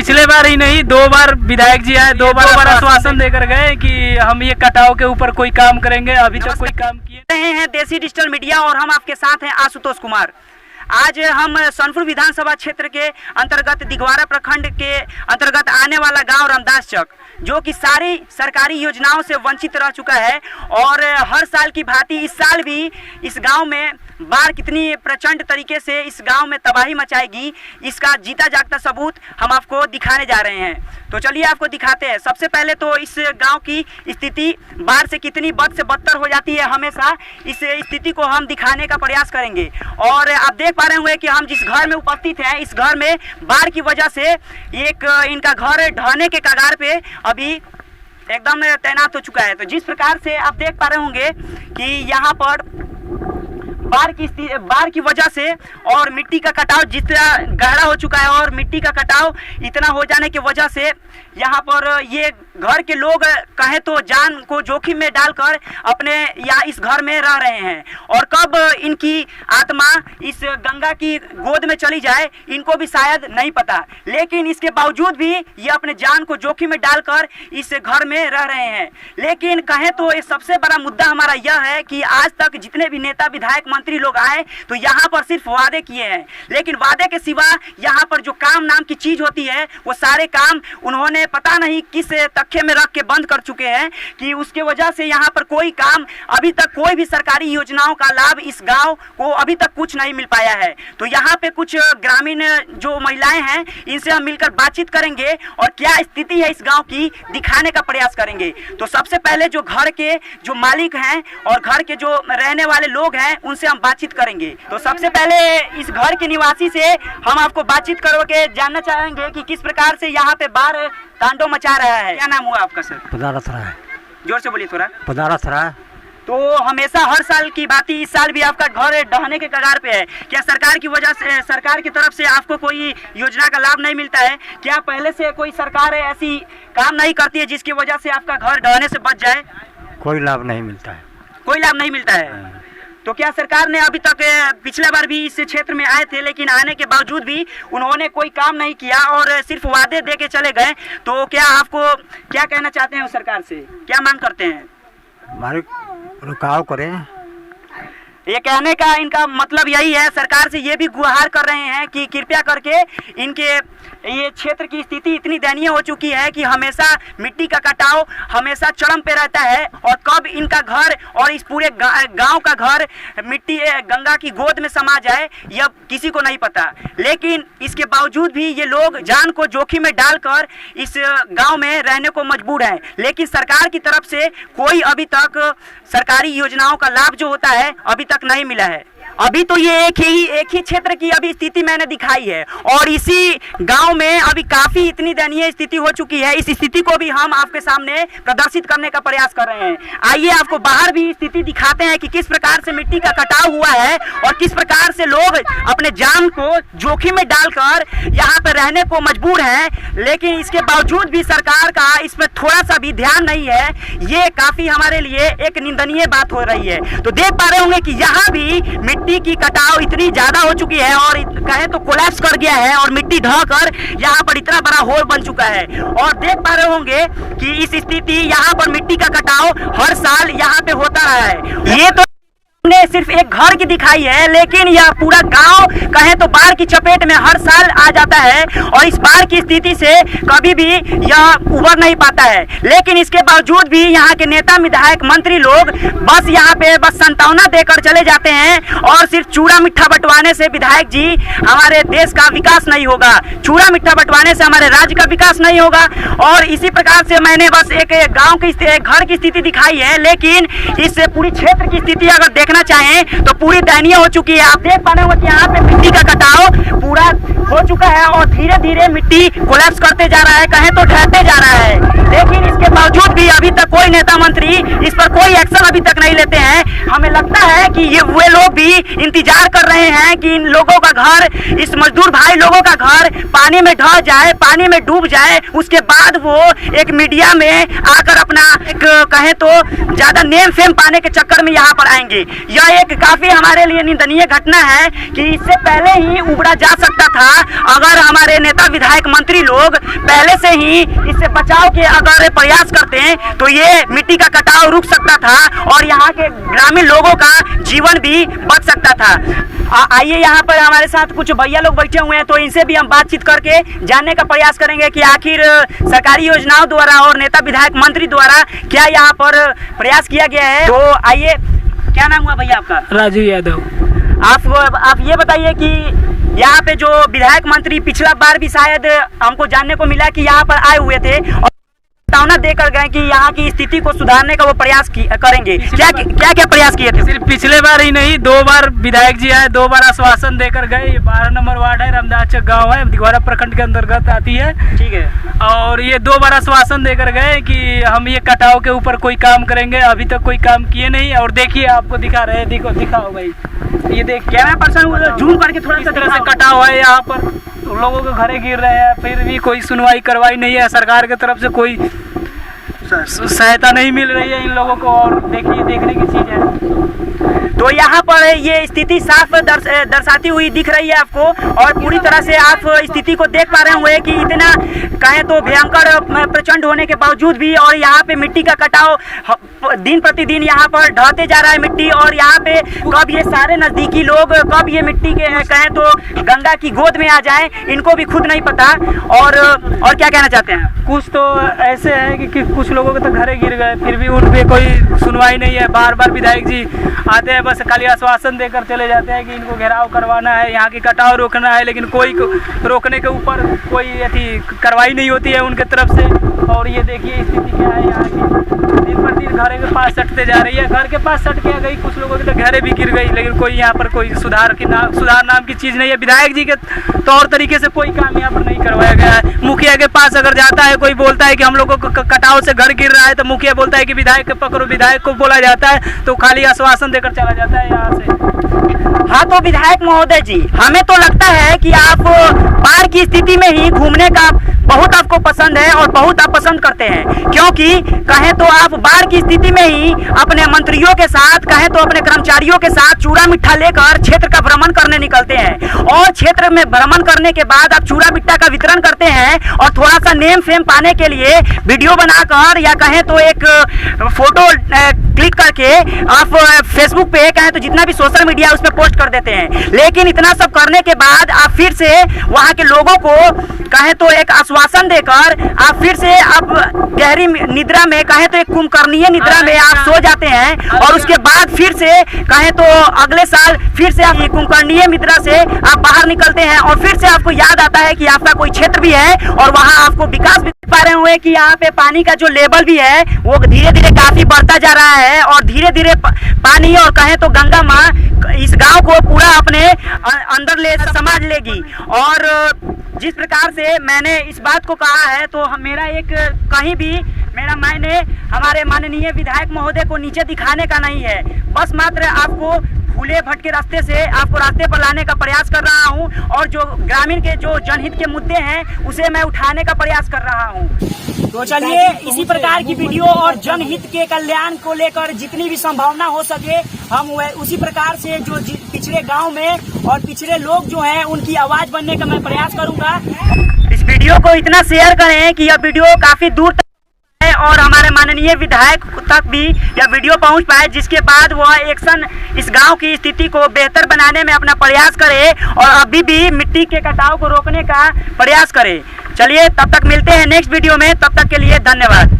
पिछले बार ही नहीं 2 बार विधायक जी आए, 2 बार आश्वासन देकर गए कि हम ये कटाव के ऊपर कोई काम करेंगे, अभी तक कोई काम किए रहे हैं। देसी डिजिटल मीडिया और हम आपके साथ हैं आशुतोष कुमार। आज हम सोनपुर विधानसभा क्षेत्र के अंतर्गत दिघवारा प्रखंड के अंतर्गत आने वाला गांव रामदास चक, जो कि सारी सरकारी योजनाओं से वंचित रह चुका है और हर साल की भांति इस साल भी इस गांव में बाढ़ कितनी प्रचंड तरीके से इस गांव में तबाही मचाएगी, इसका जीता जागता सबूत हम आपको दिखाने जा रहे हैं। तो चलिए आपको दिखाते हैं। सबसे पहले तो इस गांव की स्थिति बाढ़ से कितनी बद से बदतर हो जाती है, हमेशा इस स्थिति को हम दिखाने का प्रयास करेंगे। और आप देख पा रहे होंगे कि हम जिस घर में उपस्थित हैं, इस घर में बाढ़ की वजह से एक इनका घर ढहने के कगार पे अभी एकदम तैनात हो चुका है। तो जिस प्रकार से आप देख पा रहे होंगे कि यहाँ पर बाढ़ की वजह से और मिट्टी का कटाव जितना गहरा हो चुका है और मिट्टी का कटाव इतना हो जाने की वजह से यहाँ पर ये घर के लोग कहें तो जान को जोखिम में डालकर अपने या इस घर में रह रहे हैं। और कब इनकी आत्मा इस गंगा की गोद में चली जाए इनको भी शायद नहीं पता, लेकिन इसके बावजूद भी ये अपने जान को जोखिम में डालकर इस घर में रह रहे हैं। लेकिन कहें तो ये सबसे बड़ा मुद्दा हमारा यह है कि आज तक जितने भी नेता विधायक मंत्री लोग आए तो यहाँ पर सिर्फ वादे किए हैं, लेकिन वादे के सिवा यहाँ पर जो काम नाम की चीज होती है वो सारे काम उन्होंने पता नहीं किस तख्ते में रख के बंद कर चुके हैं कि उसके वजह से यहाँ पर कोई काम अभी तक कोई भी सरकारी योजनाओं का लाभ इस गांव को अभी तक कुछ नहीं मिल पाया है। तो यहाँ पे कुछ ग्रामीण जो महिलाएं हैं इनसे हम मिलकर बातचीत करेंगे और क्या स्थिति है इस गांव की दिखाने का प्रयास करेंगे। तो सबसे पहले जो घर के जो मालिक हैं और घर के जो रहने वाले लोग हैं उनसे हम बातचीत करेंगे। तो सबसे पहले इस घर के निवासी से हम आपको बातचीत करके जानना चाहेंगे कि किस प्रकार से यहाँ पे बाढ़ तांडव मचा रहा है। क्या नाम हुआ आपका सर? पदारथ रहा है। जोर से बोलिए थोड़ा। पदारथ रहा है। तो हमेशा हर साल की बात इस साल भी आपका घर ढहने के कगार पे है। क्या सरकार की वजह से, सरकार की तरफ से आपको कोई योजना का लाभ नहीं मिलता है? क्या पहले से कोई सरकार ऐसी काम नहीं करती है जिसकी वजह से आपका घर ढहने से बच जाए? कोई लाभ नहीं मिलता है। कोई लाभ नहीं मिलता है। तो क्या सरकार ने अभी तक, पिछले बार भी इस क्षेत्र में आए थे लेकिन आने के बावजूद भी उन्होंने कोई काम नहीं किया और सिर्फ वादे दे के चले गए, तो क्या आपको क्या कहना चाहते हैं उस सरकार से, क्या मांग करते हैं? हमारे रुकाव करें। ये कहने का इनका मतलब यही है, सरकार से ये भी गुहार कर रहे हैं कि कृपया करके इनके ये क्षेत्र की स्थिति इतनी दयनीय हो चुकी है कि हमेशा मिट्टी का कटाव हमेशा चरम पे रहता है और कब इनका घर और इस पूरे गांव का घर मिट्टी गंगा की गोद में समा जाए यह किसी को नहीं पता। लेकिन इसके बावजूद भी ये लोग जान को जोखिम में डालकर इस गांव में रहने को मजबूर हैं। लेकिन सरकार की तरफ से कोई अभी तक सरकारी योजनाओं का लाभ जो होता है अभी तक नहीं मिला है। अभी तो ये एक ही क्षेत्र की अभी स्थिति मैंने दिखाई है और इसी गांव में अभी काफी इतनी दयनीय स्थिति हो चुकी है। इस स्थिति को भी हम आपके सामने प्रदर्शित करने का प्रयास कर रहे हैं। आइए आपको बाहर भी स्थिति दिखाते हैं कि किस प्रकार से मिट्टी का कटाव हुआ है और किस प्रकार से लोग अपने जान को जोखिम में डालकर यहाँ पे रहने को मजबूर हैं। लेकिन इसके बावजूद भी सरकार का इसमें थोड़ा सा भी ध्यान नहीं है। ये काफी हमारे लिए एक निंदनीय बात हो रही है। तो देख पा रहे होंगे कि यहाँ भी मिट्टी की कटाव इतनी ज्यादा हो चुकी है और कहे तो कोलैप्स कर गया है और मिट्टी ढहकर यहाँ पर इतना बड़ा होल बन चुका है। और देख पा रहे होंगे कि इस स्थिति यहाँ पर मिट्टी का कटाव हर साल यहाँ पे होता रहा है। ये तो ने सिर्फ एक घर की दिखाई है, लेकिन यह पूरा गांव कहें तो बाढ़ की चपेट में हर साल आ जाता है और इस बाढ़ की स्थिति से कभी भी यह उबर नहीं पाता है। लेकिन इसके बावजूद भी यहाँ के नेता विधायक मंत्री लोग बस यहाँ पे बस संतावना देकर चले जाते हैं और सिर्फ चूड़ा मिठा बंटवाने से विधायक जी हमारे देश का विकास नहीं होगा, चूड़ा मिठा बंटवाने से हमारे राज्य का विकास नहीं होगा। और इसी प्रकार से मैंने बस एक गाँव की घर की स्थिति दिखाई है, लेकिन इस पूरी क्षेत्र की स्थिति अगर देखना चाहें तो पूरी दयनीय हो चुकी है। आप देख पा रहे हो कि यहाँ पे मिट्टी का कटाव पूरा हो चुका है और धीरे धीरे मिट्टी कोलैप्स करते जा रहा है, कहें तो ढहते जा रहा है। लेकिन इसके बावजूद भी अभी तक कोई नेता मंत्री इस पर कोई एक्शन अभी तक नहीं लेते हैं। हमें लगता है कि ये वे लोग भी इंतजार कर रहे हैं कि इन लोगों का घर, इस मजदूर भाई लोगों का घर पानी में ढह जाए, पानी में डूब जाए, उसके बाद वो एक मीडिया में आकर अपना एक कहें तो ज्यादा नेम फेम पाने के चक्कर में यहाँ पर आएंगे। यह एक काफी हमारे लिए निंदनीय घटना है कि इससे पहले ही उबरा जा सकता था। अगर हमारे नेता विधायक मंत्री लोग पहले से ही इससे बचाव के अगर प्रयास करते हैं तो ये मिट्टी का कटाव रुक सकता था और यहाँ के ग्रामीण लोगों का जीवन भी बच सकता था। आइए यहाँ पर हमारे साथ कुछ भैया लोग बैठे हुए हैं, तो इनसे भी हम बातचीत करके जानने का प्रयास करेंगे कि आखिर सरकारी योजनाओं द्वारा और नेता विधायक मंत्री द्वारा क्या यहाँ पर प्रयास किया गया है। तो आइए, क्या नाम हुआ भैया आपका? राजू यादव। आप ये बताइए कि यहाँ पे जो विधायक मंत्री पिछला बार भी शायद हमको जानने को मिला कि यहाँ पर आए हुए थे और चेतावनी देकर गए कि यहाँ की स्थिति को सुधारने का वो प्रयास करेंगे। क्या प्रयास किए थे? सिर्फ पिछले बार ही नहीं, 2 बार विधायक जी आए, 2 बार आश्वासन देकर गए। ये 12 नंबर वार्ड है, रामदासचक गांव है, दिघवारा प्रखंड के अंतर्गत आती है। ठीक है। और ये 2 बार आश्वासन देकर गए कि हम ये कटाव के ऊपर कोई काम करेंगे। अभी तक कोई काम किए नहीं। और देखिए, आपको दिखा रहे हैं, दिखाओ भाई, ये देख कैमरा पर्सन जूम करके थोड़ा सा तरह से कटाव है यहाँ पर, लोगों के घरे गिर रहे हैं, फिर भी कोई सुनवाई करवाई नहीं है। सरकार की तरफ से कोई सहायता नहीं मिल रही है इन लोगों को। और देखिए, देखने की चीज है। तो यहाँ पर ये स्थिति साफ दर्शाती हुई दिख रही है आपको, और पूरी तरह से आप स्थिति को देख पा रहे हुए कि इतना कहें तो भयंकर प्रचंड होने के बावजूद भी, और यहाँ पे मिट्टी का कटाव दिन प्रतिदिन यहाँ पर ढहते जा रहा है मिट्टी। और यहाँ पे कब ये सारे नजदीकी लोग कब ये मिट्टी के कहें तो गंगा की गोद में आ जाएं, इनको भी खुद नहीं पता। और क्या कहना चाहते हैं? कुछ तो ऐसे है कि कुछ लोगों के तो घरे गिर गए, फिर भी उन पे कोई सुनवाई नहीं है। बार बार विधायक जी आते हैं, बस खाली आश्वासन देकर चले जाते हैं कि इनको घेराव करवाना है, यहाँ की कटाव रोकना है, लेकिन कोई रोकने के ऊपर कोई ऐसी कार्रवाई नहीं होती है उनके तरफ से। और ये देखिए स्थिति क्या है यहाँ की, दिन पर दिन घरे के पास सटते जा रही है। घर के पास सट के गई, कुछ लोगों की तो घरे भी गिर गई, लेकिन कोई यहाँ पर कोई सुधार नाम की चीज़ नहीं है। विधायक जी के तौर तरीके से कोई काम यहाँ पर नहीं करवाया गया है। मुखिया के पास अगर जाता है, कोई बोलता है कि हम लोगों को कटाव से घर गिर रहा है, तो मुखिया बोलता है कि विधायक के पकड़ो। विधायक को बोला जाता है तो खाली आश्वासन देकर चला जाता है यहाँ से। हाँ, तो विधायक महोदय जी, हमें तो लगता है कि आप बाढ़ की स्थिति में ही घूमने का बहुत आपको पसंद है और बहुत आप पसंद करते हैं, क्योंकि कहें तो आप बाढ़ की स्थिति में ही अपने मंत्रियों के साथ, कहें तो अपने कर्मचारियों के साथ चूड़ा मिट्ठा लेकर क्षेत्र का भ्रमण करने निकलते हैं। और क्षेत्र में भ्रमण करने के बाद आप चूड़ा मिट्ठा का वितरण करते हैं और थोड़ा सा नेम फेम पाने के लिए वीडियो बनाकर या कहें तो एक फोटो क्लिक करके आप फेसबुक पे कहें तो जितना भी सोशल मीडिया उस पर पोस्ट कर देते हैं। लेकिन इतना सब करने के बाद आप फिर से वहां के लोगों को कहें तो एक आश्वासन देकर आप फिर से आप गहरी निद्रा में, कहें तो एक कुंभकर्णीय निद्रा में आप सो जाते हैं। और उसके बाद फिर से कहें तो अगले साल फिर से आप कुंभकर्णीय निद्रा से आप बाहर निकलते हैं और फिर से आपको याद आता है कि आपका कोई क्षेत्र भी है और वहां आपको विकास भी पा रहे हुए कि यहाँ पे पानी का जो लेवल भी है वो धीरे धीरे काफी बढ़ता जा रहा है। और धीरे धीरे पानी और कहें तो गंगा माँ इस गांव को पूरा अपने अंदर ले समाज लेगी। और जिस प्रकार से मैंने इस बात को कहा है, तो मेरा एक कहीं भी मेरा मायने हमारे माननीय विधायक महोदय को नीचे दिखाने का नहीं है, बस मात्र आपको भूले भटके रास्ते से आपको रास्ते पर लाने का प्रयास कर रहा हूं। और जो ग्रामीण के जो जनहित के मुद्दे हैं उसे मैं उठाने का प्रयास कर रहा हूं। तो चलिए, इसी प्रकार की वीडियो और जनहित के कल्याण को लेकर जितनी भी संभावना हो सके हम उसी प्रकार से जो पिछड़े गांव में और पिछड़े लोग जो हैं उनकी आवाज बनने का मैं प्रयास करूंगा। इस वीडियो को इतना शेयर करें कि यह वीडियो काफी दूर तक और हमारे माननीय विधायक तक भी यह वीडियो पहुंच पाए, जिसके बाद वह एक्शन इस गांव की स्थिति को बेहतर बनाने में अपना प्रयास करे और अभी भी मिट्टी के कटाव को रोकने का प्रयास करे। चलिए, तब तक मिलते हैं नेक्स्ट वीडियो में, तब तक के लिए धन्यवाद।